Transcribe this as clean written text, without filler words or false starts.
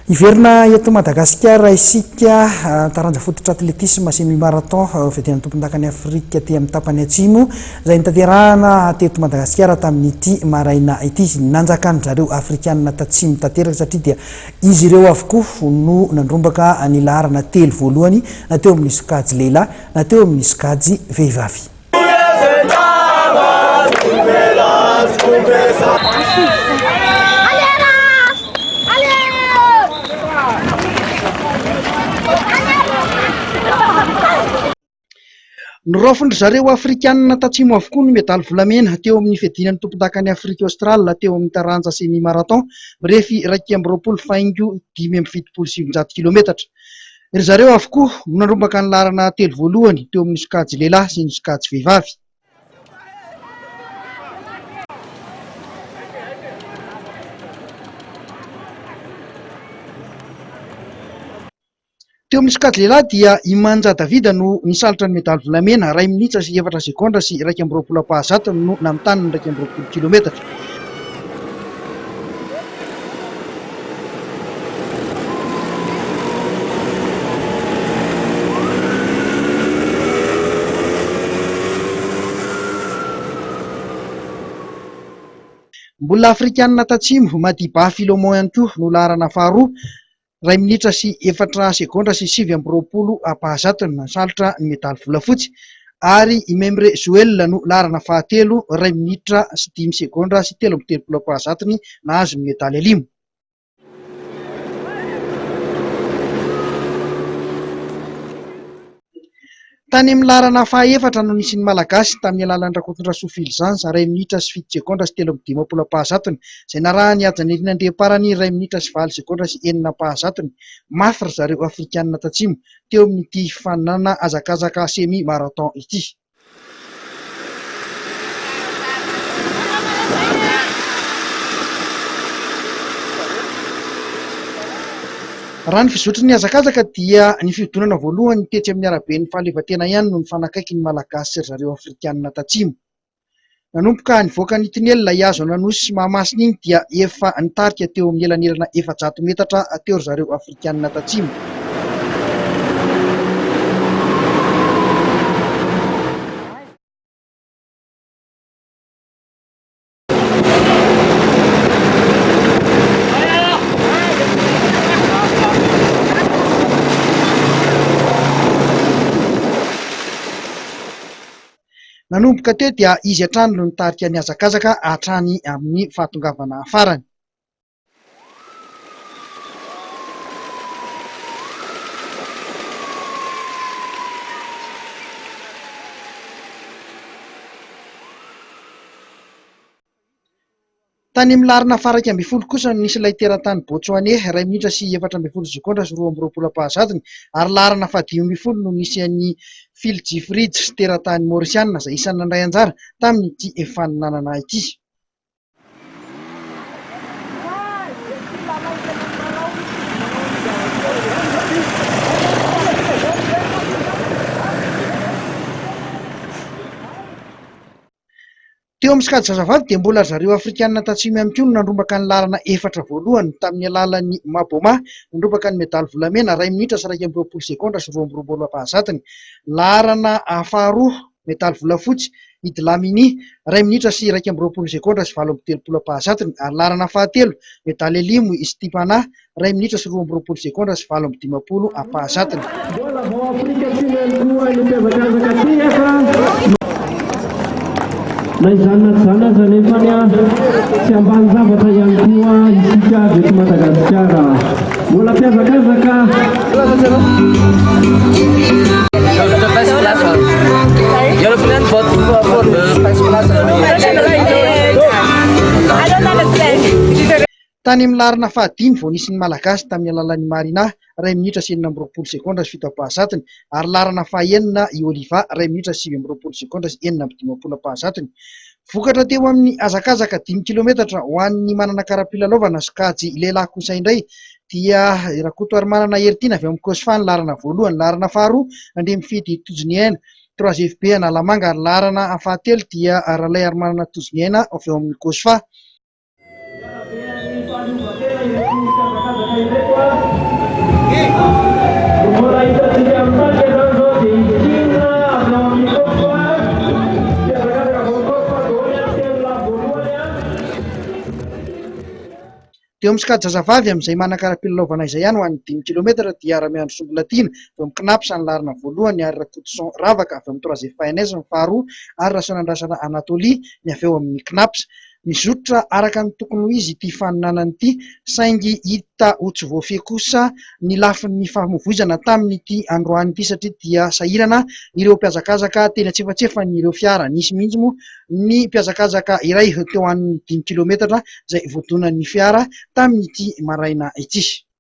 Iverina eto Madagasikara isika taranja fototra atletisme semi marathon federa'ny tompontakany Afrika aty amin'ny tapany atsimo izay nitanterahana teto Madagasikara tamin'ity maraina ity. Nanjakany zareo afrikanina tatsimo tanteraka satria dia izy ireo avokoa no nandrombaka ny laharana telo voalohany na teo amin'ny sokajy lehilahy na teo amin'ny sokajy vehivavy. Norofondry zareo afrikanina tatsimo avokoa ny medaly volamena teo amin'ny fedinan'ny tompontakany Afrika Aostralia teo amin'ny taranja semi marathon refy 220 faingo 5,700 kilometatra. Ry zareo avokoa no nandrombaka ny laharana telo voalohany teo amin'ny sokajy lehilahy sy ny sokajy vehivavy. Teo amin'ny sokajy lehilahy dia Imanja Davida no nisalotra ny medaly volamena 2 minitra sy 4 sekondra sy 2,20 no namitany ny 220 kilometatra. Mbola afrikanina tatsimo Madiba Filomon ihany koa no laharana faharoa 2 minitra sy 4 sekondra sy 7,20 no nasalotra ny medaly volafotsy ary Imembre Joel no laharana fahatelo 2 minitra sy 5 sekondra sy 3,30 ny nahazo ny medaly alimo. Tany amin'ny laharana fahaefatra no nisy ny malagasy tamin'ny alalan'ny Rakotondra Sofilzansa 2 minitra sy 7 sekondra sy 3,20 izay narahany Ajanerinandreparany 2 minitra sy 4 sekondra sy 4,20 mafy ry zareo afrikanina tatsimo teo amin'ity fanana azakazaka semi marathon ity. Raha ny fizotry ny azakazaka dia ny fiodonana voalohany tetsy amin'ny arabe ny fahaleovantena ihany no ny fanakaiky ny malagasy sy zareo afrikanina tatsimo. Nanomboka nivoaka ny tinelina Iazo Nanosy sy Mahamasina iny dia efa nitarika teo amin'ny elanelana 400 metatra teo ry zareo afrikanina tatsimo. Nanomboka teo dia izy hatrany no nitarika ny azakazaka hatrany amin'ny fahatongavana farany. Tany amin'ny laharana faraka 12 kosa no nisy ilay teratany Botswane 2 minitra sy 4,20 sekondra sy 2,20 ary laharana faha 5 no nisy an'ny Filtjifrid sy teratany Mauritiana izay isany nandray anjara tamin'ity faninanana ity. Teo amin'ny sokajy zazavavy dia mbola zareo afrikanina tatsimo ihany koa no nandrombaka ny laharana 4 voalohany tamin'ny alalan'ny Maboma nandrombaka ny medaly volamena 2 minitra sy 2,20 sekondra sy 2,20. Laharana faharoa medaly volafotsy Idlamini 2 minitra sy 2,20 sekondra sy 2,30 ary laharana fahatelo medaly alimo Stipana 2 minitra sy 2,20 sekondra sy 2,50. Naizana zanefanya sy ambany zavatra ihany koa isika eto Madagasikara. Mbola mpiazakazaka. Tany amin'ny laharana fahadimy vao nisy ny malagasy tamin'ny alalan'ny Marina 2 minitra sy 9,20 sekondra sy 7,20 ary laharana fahaenina i Oliva 2 minitra sy 9,20 sekondra sy 4,15. Vokatra teo amin'ny azakazaka 10 kilometatra ho an'ny manana karapilalaovana sokajy lehilahy kosa indray dia Rakoto ary manana heritina avy amin'ny Kosfa ny laharana voalohany, laharana faharoa Andremy Fidy Tojoniaina 3FB Analamanga ary laharana fahatelo dia Ralay ary manana Tojoniaina avy amin'ny Kosfa. Teo amin'ny sikajazavavy amin'izay manakaram-pilalaovana izay ihany ho an'ny 5 kilometatra dia Ramiandro Sombolatina avy amin'ny Knaps ny larina voalohany ary Rakotoson Ravaka avy amin'ny 3e FNS ny faharoa ary Rasoanandrasana Anatolia ny avy eo amin'ny Knaps. Mizotra araka ny tokony ho izy ity faninanana ity saingy hita ho tsy voafehy kosa ny lafin'ny famovoizana tamin'ity androany ity satria dia sahirana ireo mpiazakazaka teny antsefatsefany ireo fiara. Nisy mihitsy moa ny mpiazakazaka iray teo amin'ny 5 kilometatra izay voadonan'ny fiara tamin'ity maraina ity.